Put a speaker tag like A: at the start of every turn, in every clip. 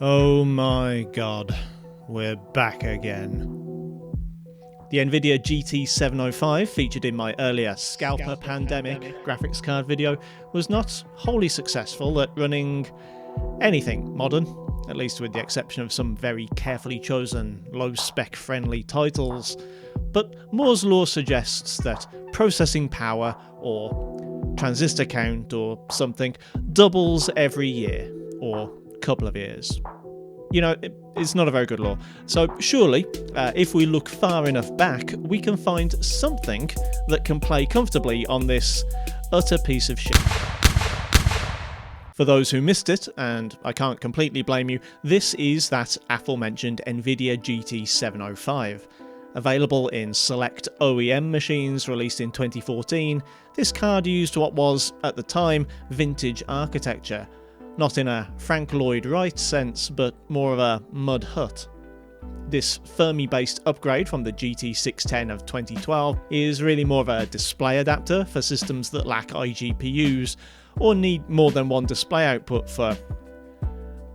A: Oh my god, we're back again. The Nvidia GT 705, featured in my earlier Scalper Pandemic graphics card video, was not wholly successful at running anything modern, at least with the exception of some very carefully chosen low-spec friendly titles. But Moore's law suggests that processing power, or transistor count or something, doubles every year, or couple of years. You know, it's not a very good law. So surely, if we look far enough back, we can find something that can play comfortably on this utter piece of shit. For those who missed it, and I can't completely blame you, this is that aforementioned Nvidia GT 705. Available in select OEM machines released in 2014, this card used what was, at the time, vintage architecture. Not in a Frank Lloyd Wright sense, but more of a mud hut. This Fermi-based upgrade from the GT 610 of 2012 is really more of a display adapter for systems that lack iGPUs, or need more than one display output for,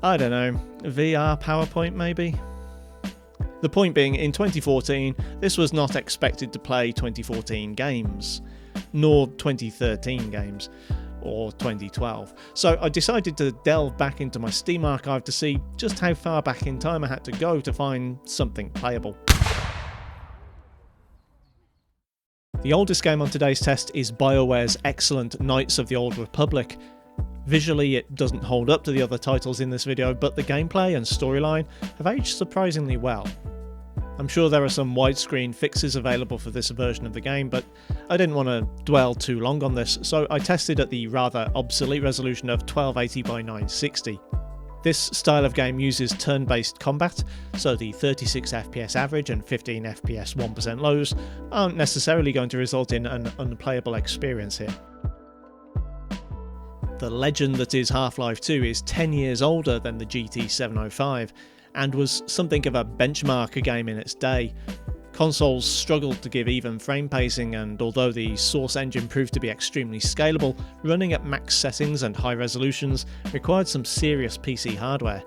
A: I don't know, VR PowerPoint maybe? The point being, in 2014, this was not expected to play 2014 games, nor 2013 games, or 2012. So I decided to delve back into my Steam archive to see just how far back in time I had to go to find something playable. The oldest game on today's test is BioWare's excellent Knights of the Old Republic. Visually it doesn't hold up to the other titles in this video, but the gameplay and storyline have aged surprisingly well. I'm sure there are some widescreen fixes available for this version of the game, but I didn't want to dwell too long on this, so I tested at the rather obsolete resolution of 1280 by 960. This style of game uses turn-based combat, so the 36 FPS average and 15 FPS 1% lows aren't necessarily going to result in an unplayable experience here. The legend that is Half-Life 2 is 10 years older than the GT 705, and was something of a benchmark game in its day. Consoles struggled to give even frame pacing, and although the Source engine proved to be extremely scalable, running at max settings and high resolutions required some serious PC hardware.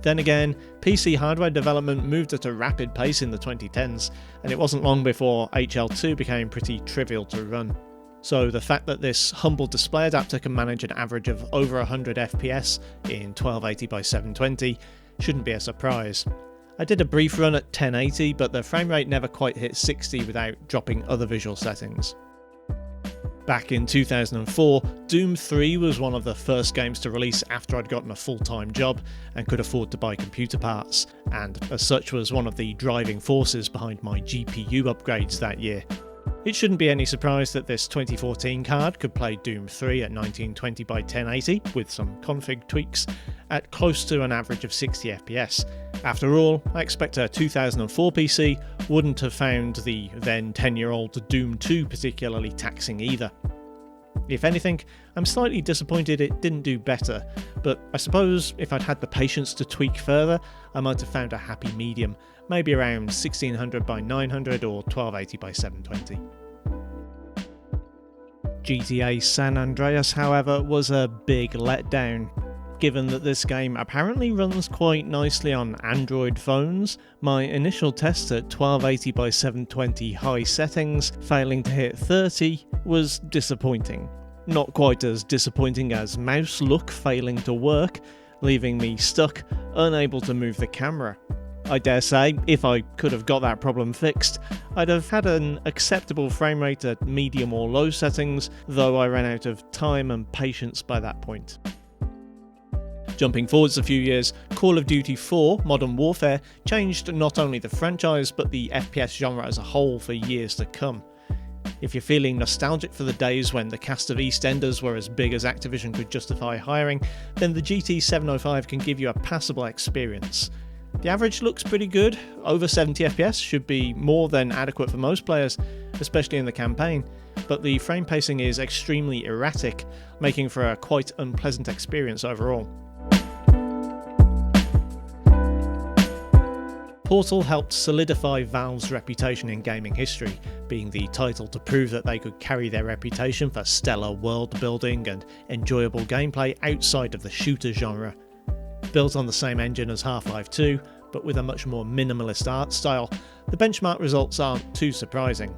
A: Then again, PC hardware development moved at a rapid pace in the 2010s, and it wasn't long before HL2 became pretty trivial to run. So the fact that this humble display adapter can manage an average of over 100 FPS in 1280 by 720 shouldn't be a surprise. I did a brief run at 1080, but the frame rate never quite hit 60 without dropping other visual settings. Back in 2004, Doom 3 was one of the first games to release after I'd gotten a full-time job and could afford to buy computer parts, and as such was one of the driving forces behind my GPU upgrades that year. It shouldn't be any surprise that this 2014 card could play Doom 3 at 1920 by 1080 with some config tweaks at close to an average of 60 FPS. After all, I expect a 2004 PC wouldn't have found the then 10-year-old Doom 2 particularly taxing either. If anything, I'm slightly disappointed it didn't do better, but I suppose if I'd had the patience to tweak further, I might have found a happy medium, maybe around 1600 by 900 or 1280 by 720. GTA San Andreas, however, was a big letdown. Given that this game apparently runs quite nicely on Android phones, my initial test at 1280 by 720 high settings, failing to hit 30, was disappointing. Not quite as disappointing as mouse look failing to work, leaving me stuck, unable to move the camera. I dare say, if I could have got that problem fixed, I'd have had an acceptable frame rate at medium or low settings, though I ran out of time and patience by that point. Jumping forwards a few years, Call of Duty 4 Modern Warfare changed not only the franchise but the FPS genre as a whole for years to come. If you're feeling nostalgic for the days when the cast of EastEnders were as big as Activision could justify hiring, then the GT 705 can give you a passable experience. The average looks pretty good, over 70 FPS should be more than adequate for most players, especially in the campaign, but the frame pacing is extremely erratic, making for a quite unpleasant experience overall. Portal helped solidify Valve's reputation in gaming history, being the title to prove that they could carry their reputation for stellar world building and enjoyable gameplay outside of the shooter genre. Built on the same engine as Half-Life 2, but with a much more minimalist art style, the benchmark results aren't too surprising.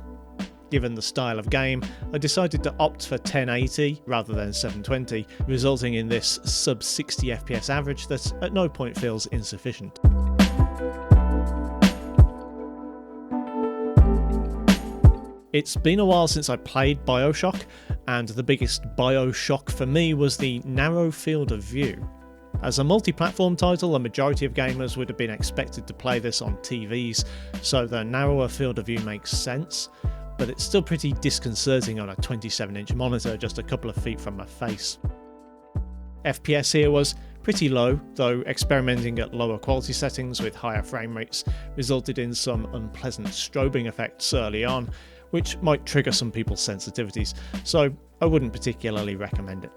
A: Given the style of game, I decided to opt for 1080 rather than 720, resulting in this sub 60 FPS average that at no point feels insufficient. It's been a while since I played Bioshock, and the biggest Bioshock for me was the narrow field of view. As a multi-platform title, a majority of gamers would have been expected to play this on TVs, so the narrower field of view makes sense, but it's still pretty disconcerting on a 27-inch monitor just a couple of feet from my face. FPS here was pretty low, though experimenting at lower quality settings with higher frame rates resulted in some unpleasant strobing effects early on, which might trigger some people's sensitivities, so I wouldn't particularly recommend it.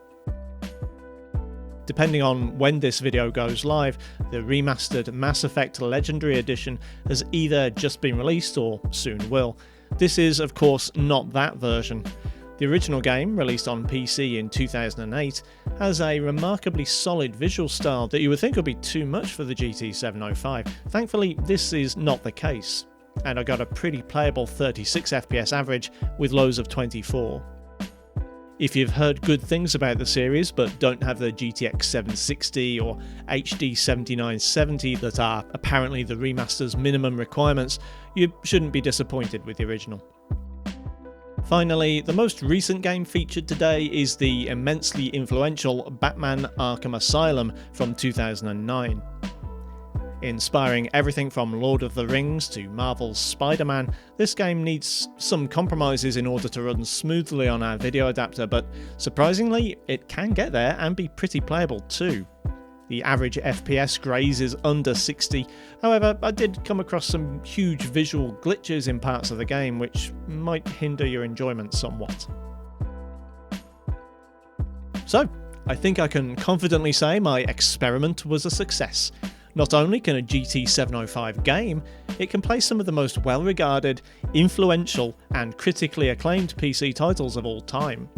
A: Depending on when this video goes live, the remastered Mass Effect Legendary Edition has either just been released or soon will. This is, of course, not that version. The original game, released on PC in 2008, has a remarkably solid visual style that you would think would be too much for the GT 705. Thankfully, this is not the case, and I got a pretty playable 36 FPS average with lows of 24. If you've heard good things about the series but don't have the GTX 760 or HD 7970 that are apparently the remaster's minimum requirements, you shouldn't be disappointed with the original. Finally, the most recent game featured today is the immensely influential Batman Arkham Asylum from 2009. Inspiring everything from Lord of the Rings to Marvel's Spider-Man, this game needs some compromises in order to run smoothly on our video adapter, but surprisingly, it can get there and be pretty playable too. The average FPS graze is under 60, however, I did come across some huge visual glitches in parts of the game which might hinder your enjoyment somewhat. So, I think I can confidently say my experiment was a success. Not only can a GT 705 game, it can play some of the most well-regarded, influential, and critically acclaimed PC titles of all time.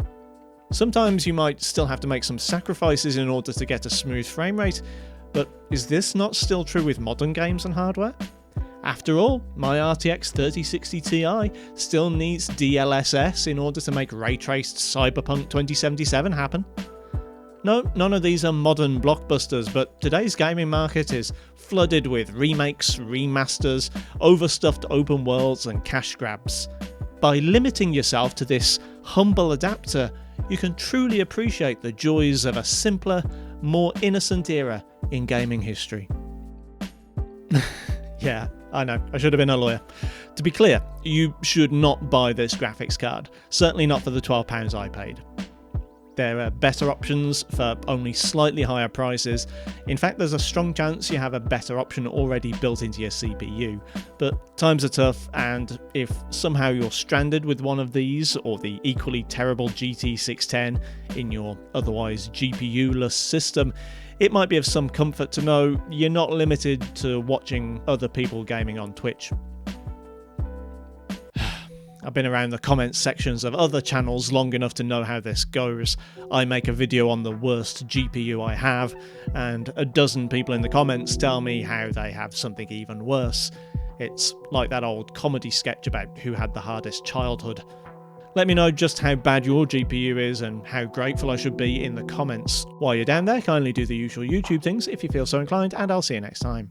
A: Sometimes you might still have to make some sacrifices in order to get a smooth frame rate, but is this not still true with modern games and hardware? After all, my RTX 3060 Ti still needs DLSS in order to make ray-traced Cyberpunk 2077 happen. No, none of these are modern blockbusters, but today's gaming market is flooded with remakes, remasters, overstuffed open worlds, and cash grabs. By limiting yourself to this humble adapter, you can truly appreciate the joys of a simpler, more innocent era in gaming history. Yeah, I know, I should have been a lawyer. To be clear, you should not buy this graphics card, certainly not for the £12 I paid. There are better options for only slightly higher prices. In fact, there's a strong chance you have a better option already built into your CPU. But times are tough, and if somehow you're stranded with one of these or the equally terrible GT 610 in your otherwise GPU-less system, it might be of some comfort to know you're not limited to watching other people gaming on Twitch. I've been around the comments sections of other channels long enough to know how this goes. I make a video on the worst GPU I have, and a dozen people in the comments tell me how they have something even worse. It's like that old comedy sketch about who had the hardest childhood. Let me know just how bad your GPU is and how grateful I should be in the comments. While you're down there, kindly do the usual YouTube things if you feel so inclined, and I'll see you next time.